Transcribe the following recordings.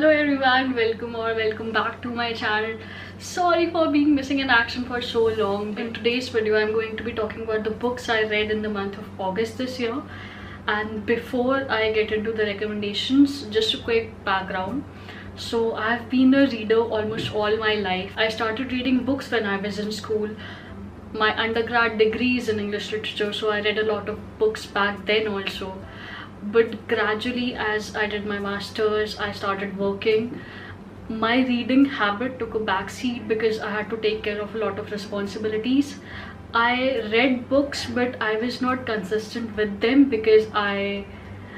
Hello everyone, welcome back to my channel. Sorry for being missing in action for so long. In today's video I'm going to be talking about the books I read in the month of August this year. And before I get into the recommendations, just a quick background. So I've been a reader almost all my life. I started reading books when I was in school. My undergrad degree is in English literature, so I read a lot of books back then also. But gradually, as I did my masters, I started working. My reading habit took a backseat because I had to take care of a lot of responsibilities. I read books, but I was not consistent with them because I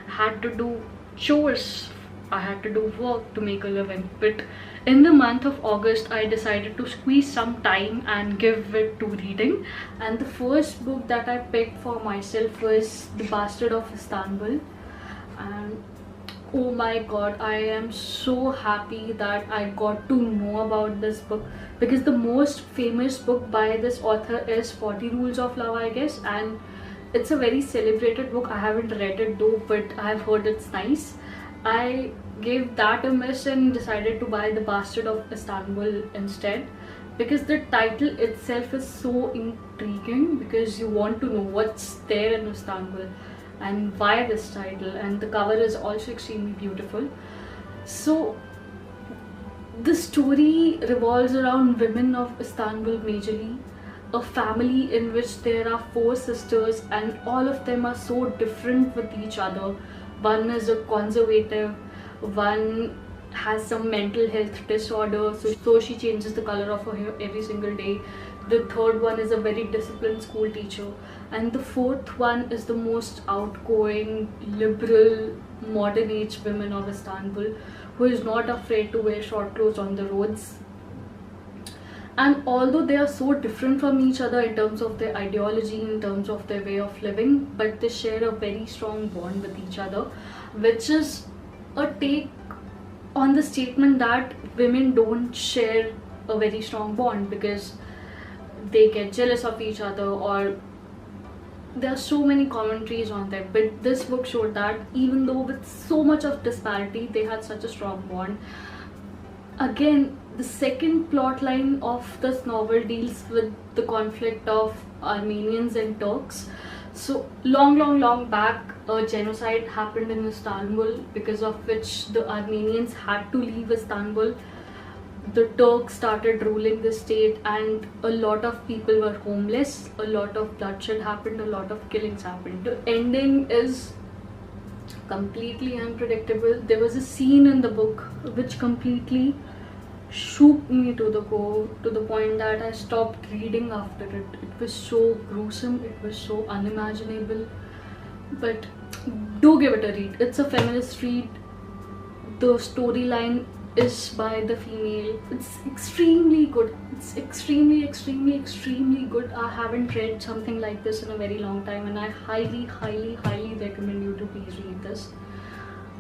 had to do chores. I had to do work to make a living. But in the month of August, I decided to squeeze some time and give it to reading. And the first book that I picked for myself was The Bastard of Istanbul. And oh my god, I am so happy that I got to know about this book, because the most famous book by this author is 40 Rules of Love, I guess, and it's a very celebrated book. I haven't read it though, but I've heard it's nice. I gave that a miss and decided to buy The Bastard of Istanbul instead, because the title itself is so intriguing, because you want to know what's there in Istanbul and why this title, and the cover is also extremely beautiful. So the story revolves around women of Istanbul majorly, a family in which there are 4 sisters and all of them are so different with each other. One is a conservative, one has some mental health disorder, so she changes the color of her hair every single day. The third one is a very disciplined school teacher, and the fourth one is the most outgoing, liberal, modern age women of Istanbul, who is not afraid to wear short clothes on the roads. And although they are so different from each other in terms of their ideology, in terms of their way of living, but they share a very strong bond with each other, which is a take on the statement that women don't share a very strong bond because they get jealous of each other, or there are so many commentaries on them. But this book showed that even though with so much of disparity, they had such a strong bond. Again, the second plot line of this novel deals with the conflict of Armenians and Turks. So long back, a genocide happened in Istanbul, because of which the Armenians had to leave Istanbul. The Turks started ruling the state and a lot of people were homeless, a lot of bloodshed happened, a lot of killings happened. The ending is completely unpredictable. There was a scene in the book which completely shook me to the core, to the point that I stopped reading after it. It was so gruesome, it was so unimaginable, but do give it a read. It's a feminist read. The storyline is by the female. It's extremely good. It's extremely good. I haven't read something like this in a very long time, and I highly recommend you to please read this.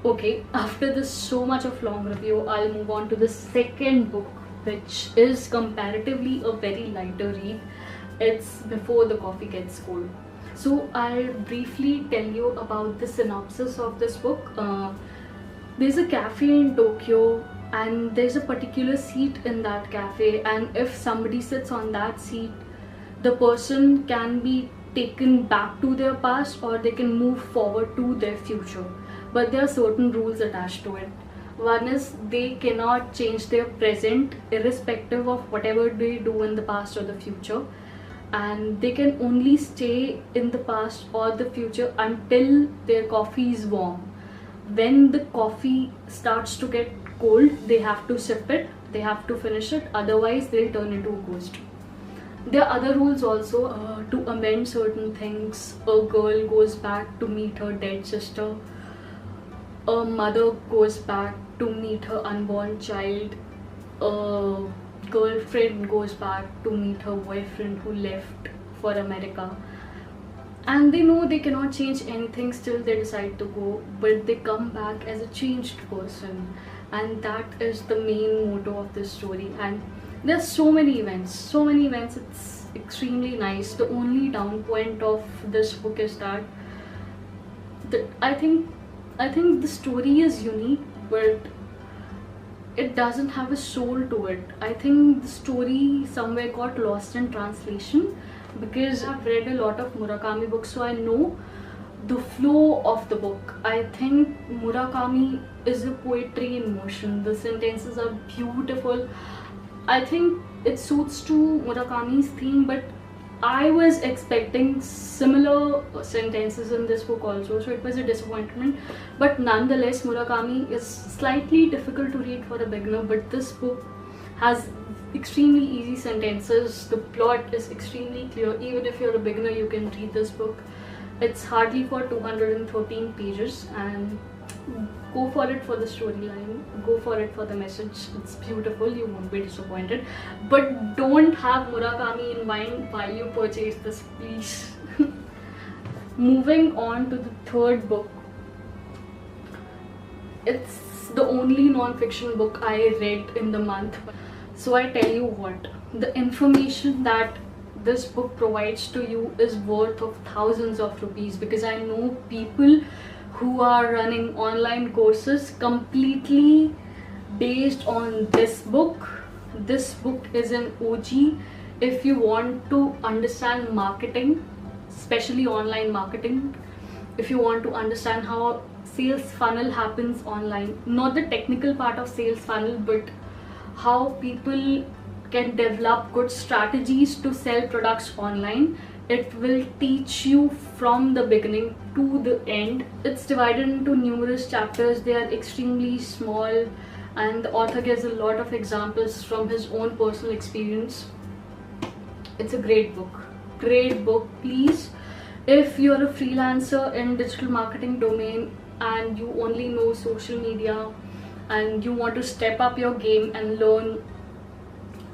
Okay, after this so much of long review, I'll move on to the second book, which is comparatively a very lighter read. It's Before the Coffee Gets Cold. So I'll briefly tell you about the synopsis of this book. There's a cafe in Tokyo, and there's a particular seat in that cafe, and if somebody sits on that seat, the person can be taken back to their past or they can move forward to their future. But there are certain rules attached to it. One is they cannot change their present irrespective of whatever they do in the past or the future, and they can only stay in the past or the future until their coffee is warm. When the coffee starts to get cold, they have to sip it, they have to finish it, otherwise they'll turn into a ghost. There are other rules also. To amend certain things, a girl goes back to meet her dead sister, a mother goes back to meet her unborn child, a girlfriend goes back to meet her boyfriend who left for America. And they know they cannot change anything, still they decide to go, but they come back as a changed person, and that is the main motto of this story. And there's so many events, it's extremely nice. The only down point of this book is that I think the story is unique, but it doesn't have a soul to it. I think the story somewhere got lost in translation, because I've read a lot of Murakami books, so I know the flow of the book. I think Murakami is a poetry in motion. The sentences are beautiful. I think it suits to Murakami's theme, but I was expecting similar sentences in this book also, so it was a disappointment. But nonetheless, Murakami is slightly difficult to read for a beginner, but this book has extremely easy sentences. The plot is extremely clear. Even if you're a beginner, you can read this book. It's hardly for 213 pages, and go for it for the storyline, go for it for the message. It's beautiful, you won't be disappointed. But don't have Murakami in mind while you purchase this, please. Moving on to the third book. It's the only non-fiction book I read in the month. So I tell you what, the information that this book provides to you is worth of thousands of rupees, because I know people who are running online courses completely based on this book. This book is an OG if you want to understand marketing, especially online marketing. If you want to understand how sales funnel happens online, not the technical part of sales funnel, but how people can develop good strategies to sell products online. It will teach you from the beginning to the end. It's divided into numerous chapters. They are extremely small, and the author gives a lot of examples from his own personal experience. It's a great book. Great book. Please, if you're a freelancer in digital marketing domain and you only know social media and you want to step up your game and learn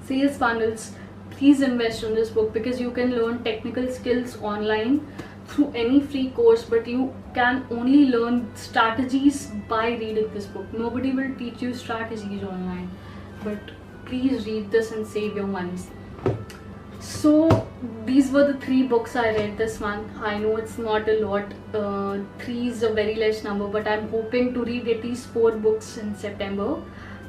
sales funnels, please invest in this book, because you can learn technical skills online through any free course, but you can only learn strategies by reading this book. Nobody will teach you strategies online, but please read this and save your money. So these were the 3 books I read this month. I know it's not a lot, 3 is a very less number, but I'm hoping to read at least 4 books in September.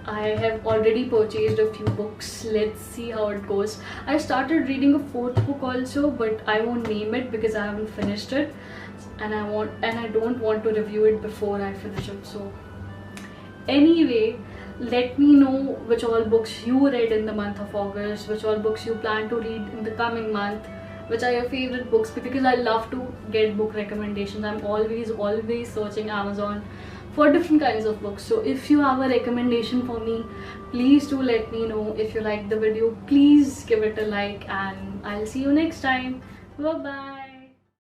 I have already purchased a few books. Let's see how it goes. I started reading a 4th book also, but I won't name it because I haven't finished it, and I don't want to review it before I finish it. So anyway, let me know which all books you read in the month of August, which all books you plan to read in the coming month, which are your favorite books, because I love to get book recommendations. I'm always searching Amazon for different kinds of books. So if you have a recommendation for me, please do let me know. If you like the video, please give it a like, and I'll see you next time. Bye bye.